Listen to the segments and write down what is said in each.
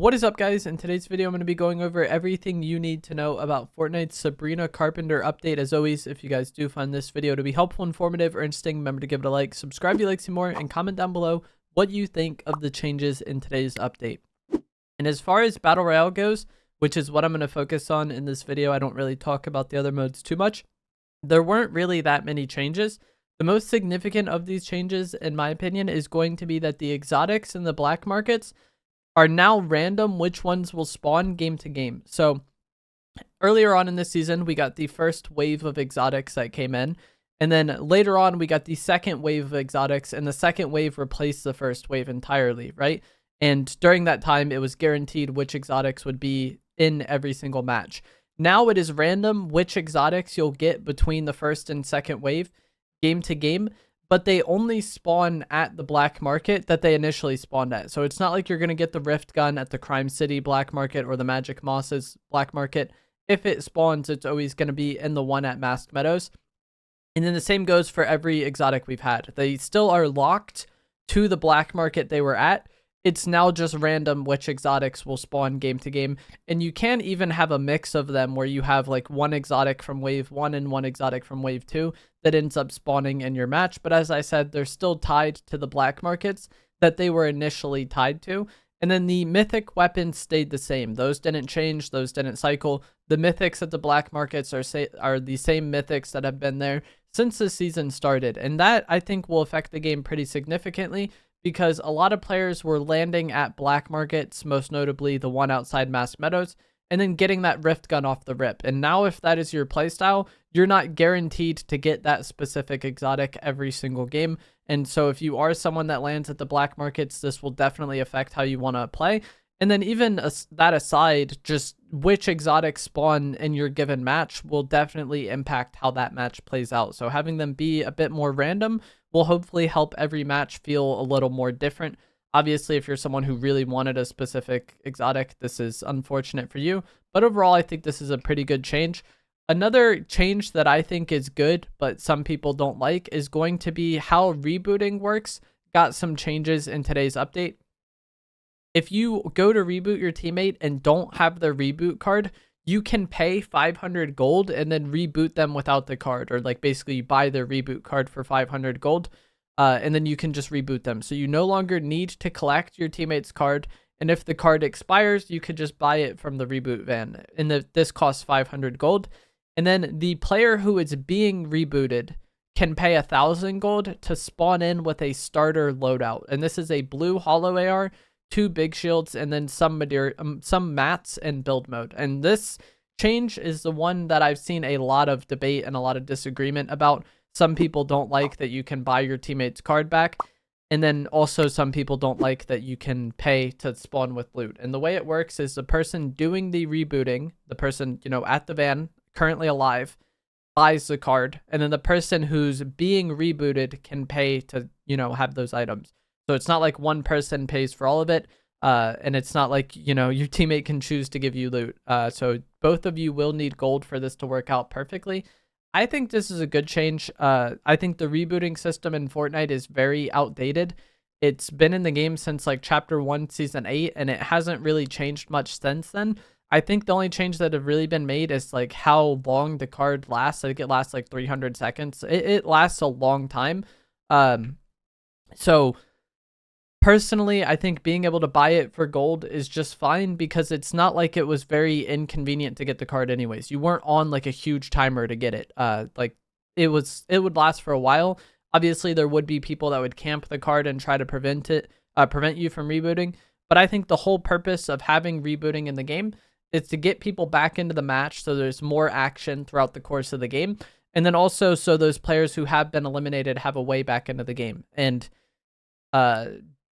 What is up, guys? In today's video, I'm going to be going over everything you need to know about Fortnite's Sabrina Carpenter update. As always, if you guys do find this video to be helpful, informative, or interesting, remember to give it a like, subscribe if you like to see more, and comment down below what you think of the changes in today's update. And as far as Battle Royale goes, which is what I'm going to focus on in this video, I don't really talk about the other modes too much. There weren't really that many changes. The most significant of these changes, in my opinion, is going to be that the exotics in the black markets are now random which ones will spawn game to game. So earlier on in this season, we got the first wave of exotics that came in. And then later on, we got the second wave of exotics, and the second wave replaced the first wave entirely, right? And during that time, it was guaranteed which exotics would be in every single match. Now it is random which exotics you'll get between the first and second wave game to game, but they only spawn at the black market that they initially spawned at. So it's not like you're going to get the Rift Gun at the Crime City black market or the Magic Mosses black market. If it spawns, it's always going to be in the one at Masked Meadows. And then the same goes for every exotic we've had. They still are locked to the black market they were at. It's now just random which exotics will spawn game to game. And you can even have a mix of them where you have like one exotic from wave 1 and one exotic from wave 2 that ends up spawning in your match. But as I said, they're still tied to the black markets that they were initially tied to. And then the mythic weapons stayed the same. Those didn't change. Those didn't cycle. The mythics at the black markets are the same mythics that have been there since the season started. And that, I think, will affect the game pretty significantly, because a lot of players were landing at black markets, most notably the one outside Masked Meadows, and then getting that Rift Gun off the rip. And now if that is your playstyle, you're not guaranteed to get that specific exotic every single game. And so if you are someone that lands at the black markets, this will definitely affect how you want to play. And then even that aside, just which exotics spawn in your given match will definitely impact how that match plays out. So having them be a bit more random will hopefully help every match feel a little more different. Obviously, if you're someone who really wanted a specific exotic, this is unfortunate for you. But overall, I think this is a pretty good change. Another change that I think is good, but some people don't like, is going to be how rebooting works. Got some changes in today's update. If you go to reboot your teammate and don't have their reboot card, you can pay 500 gold and then reboot them without the card, or like basically you buy their reboot card for 500 gold, and then you can just reboot them. So you no longer need to collect your teammate's card, and if the card expires, you could just buy it from the reboot van, and this costs 500 gold. And then the player who is being rebooted can pay 1,000 gold to spawn in with a starter loadout, and this is a blue hollow AR, 2 big shields, and then some mats and build mode. And this change is the one that I've seen a lot of debate and a lot of disagreement about. Some people don't like that you can buy your teammate's card back, and then also some people don't like that you can pay to spawn with loot. And the way it works is the person doing the rebooting, the person, at the van, currently alive, buys the card, and then the person who's being rebooted can pay to, have those items. So it's not like one person pays for all of it, and it's not like, your teammate can choose to give you loot. So both of you will need gold for this to work out perfectly. I think this is a good change. I think the rebooting system in Fortnite is very outdated. It's been in the game since like Chapter 1, Season 8, and it hasn't really changed much since then. I think the only change that have really been made is like how long the card lasts. I think it lasts like 300 seconds. It lasts a long time. So personally, I think being able to buy it for gold is just fine, because it's not like it was very inconvenient to get the card anyways. You weren't on like a huge timer to get it. Like it would last for a while. Obviously, there would be people that would camp the card and try to prevent you from rebooting. But I think the whole purpose of having rebooting in the game is to get people back into the match, so there's more action throughout the course of the game. And then also so those players who have been eliminated have a way back into the game. And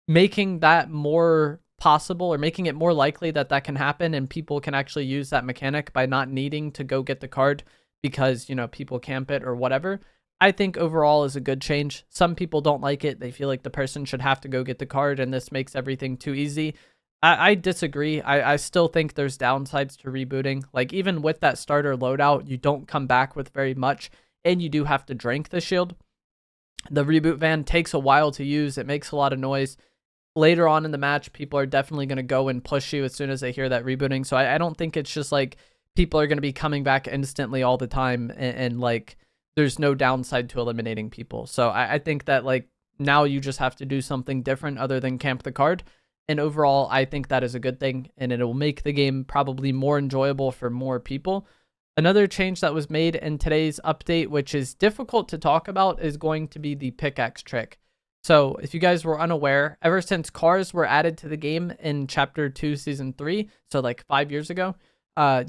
making that more possible, or making it more likely that that can happen and people can actually use that mechanic by not needing to go get the card because, people camp it or whatever, I think overall is a good change. Some people don't like it. They feel like the person should have to go get the card and this makes everything too easy. I disagree. I still think there's downsides to rebooting. Like even with that starter loadout, you don't come back with very much, and you do have to drink the shield. The reboot van takes a while to use. It makes a lot of noise. later on in the match, people are definitely going to go and push you as soon as they hear that rebooting. So I don't think it's just like people are going to be coming back instantly all the time, and like there's no downside to eliminating people. So I think that like now you just have to do something different other than camp the card. And overall, I think that is a good thing, and it will make the game probably more enjoyable for more people. Another change that was made in today's update, which is difficult to talk about, is going to be the pickaxe trick. So if you guys were unaware, ever since cars were added to the game in Chapter 2, Season 3, so like 5 years ago,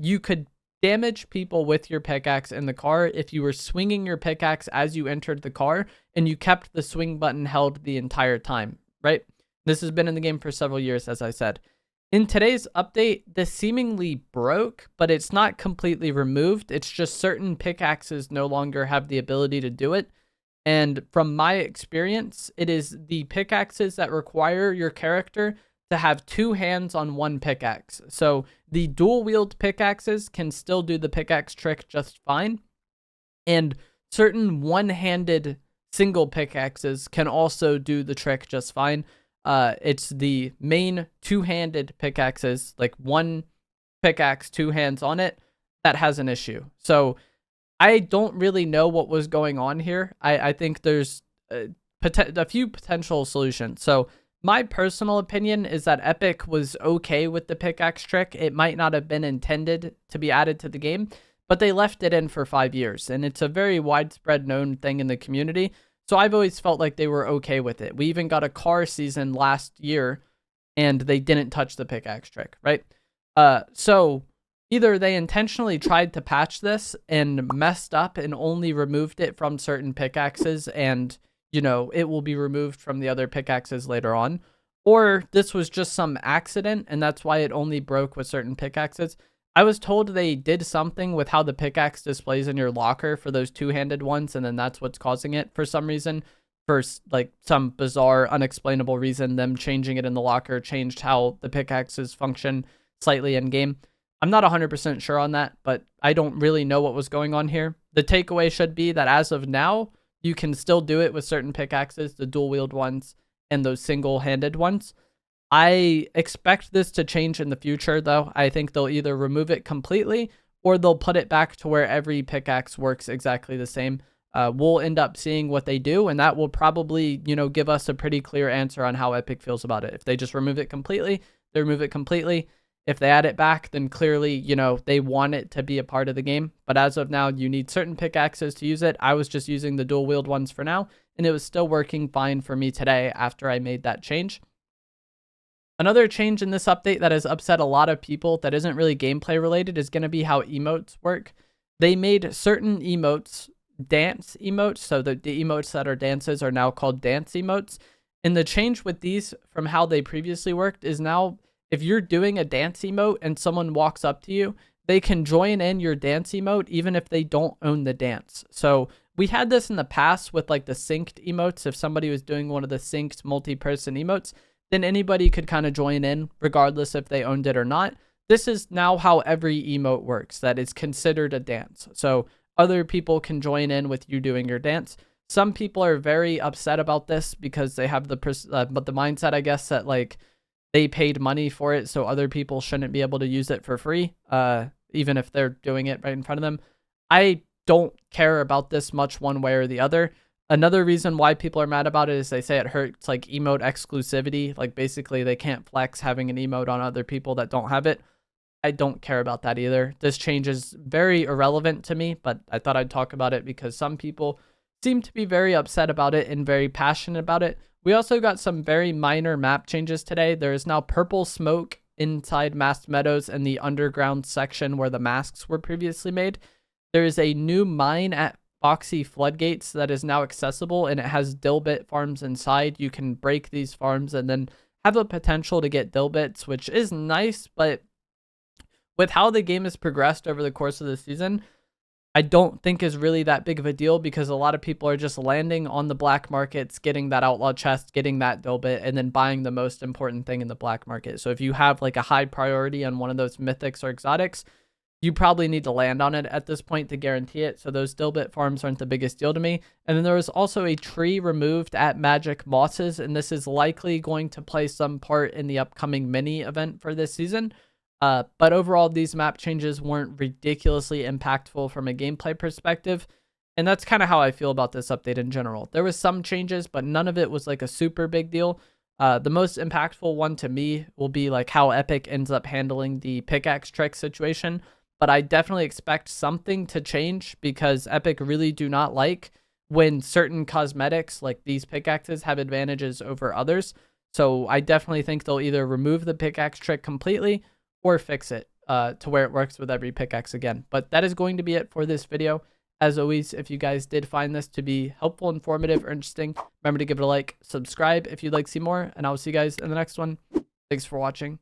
you could damage people with your pickaxe in the car if you were swinging your pickaxe as you entered the car and you kept the swing button held the entire time, right? This has been in the game for several years, as I said. In today's update, this seemingly broke, but it's not completely removed. It's just certain pickaxes no longer have the ability to do it. And from my experience, it is the pickaxes that require your character to have 2 hands on one pickaxe. So the dual wield pickaxes can still do the pickaxe trick just fine. And certain one-handed single pickaxes can also do the trick just fine. It's the main 2-handed pickaxes, like one pickaxe, 2 hands on it, that has an issue. So I don't really know what was going on here. I think there's a few potential solutions. So my personal opinion is that Epic was okay with the pickaxe trick. It might not have been intended to be added to the game, but they left it in for 5 years, and it's a very widespread known thing in the community. So I've always felt like they were okay with it. We even got a car season last year, and they didn't touch the pickaxe trick, right? So either they intentionally tried to patch this and messed up and only removed it from certain pickaxes, and, you know, it will be removed from the other pickaxes later on, or this was just some accident, and that's why it only broke with certain pickaxes. I was told they did something with how the pickaxe displays in your locker for those 2-handed ones, and then that's what's causing it for some reason. For like some bizarre, unexplainable reason, them changing it in the locker changed how the pickaxes function slightly in game. I'm not 100% sure on that, but I don't really know what was going on here. The takeaway should be that as of now, you can still do it with certain pickaxes, the dual wield ones and those single-handed ones. I expect this to change in the future, though. I think they'll either remove it completely or they'll put it back to where every pickaxe works exactly the same. We'll end up seeing what they do, and that will probably, you know, give us a pretty clear answer on how Epic feels about it. If they just remove it completely, they remove it completely. If they add it back, then clearly, you know, they want it to be a part of the game. But as of now, you need certain pickaxes to use it. I was just using the dual wield ones for now, and it was still working fine for me today after I made that change. Another change in this update that has upset a lot of people that isn't really gameplay related is going to be how emotes work. They made certain emotes dance emotes, so the emotes that are dances are now called dance emotes. And the change with these from how they previously worked is now if you're doing a dance emote and someone walks up to you, they can join in your dance emote even if they don't own the dance. So we had this in the past with like the synced emotes. If somebody was doing one of the synced multi-person emotes, then anybody could kind of join in regardless if they owned it or not. This is now how every emote works, that is considered a dance. So other people can join in with you doing your dance. Some people are very upset about this because they have the mindset, I guess, that like they paid money for it, so other people shouldn't be able to use it for free, even if they're doing it right in front of them. I don't care about this much one way or the other. Another reason why people are mad about it is they say it hurts like emote exclusivity. Like basically they can't flex having an emote on other people that don't have it. I don't care about that either. This change is very irrelevant to me, but I thought I'd talk about it because some people seem to be very upset about it and very passionate about it. We also got some very minor map changes today. There is now purple smoke inside Masked Meadows and the underground section where the masks were previously made. There is a new mine at Foxy Floodgates that is now accessible, and it has Dilbit farms inside. You can break these farms and then have a potential to get Dilbits, which is nice, but with how the game has progressed over the course of the season, I don't think is really that big of a deal because a lot of people are just landing on the black markets, getting that outlaw chest, getting that Dilbit, and then buying the most important thing in the black market. So if you have like a high priority on one of those mythics or exotics, you probably need to land on it at this point to guarantee it. So those Dilbit farms aren't the biggest deal to me. And then there was also a tree removed at Magic Mosses, and this is likely going to play some part in the upcoming mini event for this season. But overall, these map changes weren't ridiculously impactful from a gameplay perspective. And that's kind of how I feel about this update in general. There was some changes, but none of it was like a super big deal. The most impactful one to me will be like how Epic ends up handling the pickaxe trick situation. But I definitely expect something to change because Epic really do not like when certain cosmetics like these pickaxes have advantages over others. So I definitely think they'll either remove the pickaxe trick completely or fix it to where it works with every pickaxe again. But that is going to be it for this video. As always, if you guys did find this to be helpful, informative, or interesting, remember to give it a like, subscribe if you'd like to see more, and I will see you guys in the next one. Thanks for watching.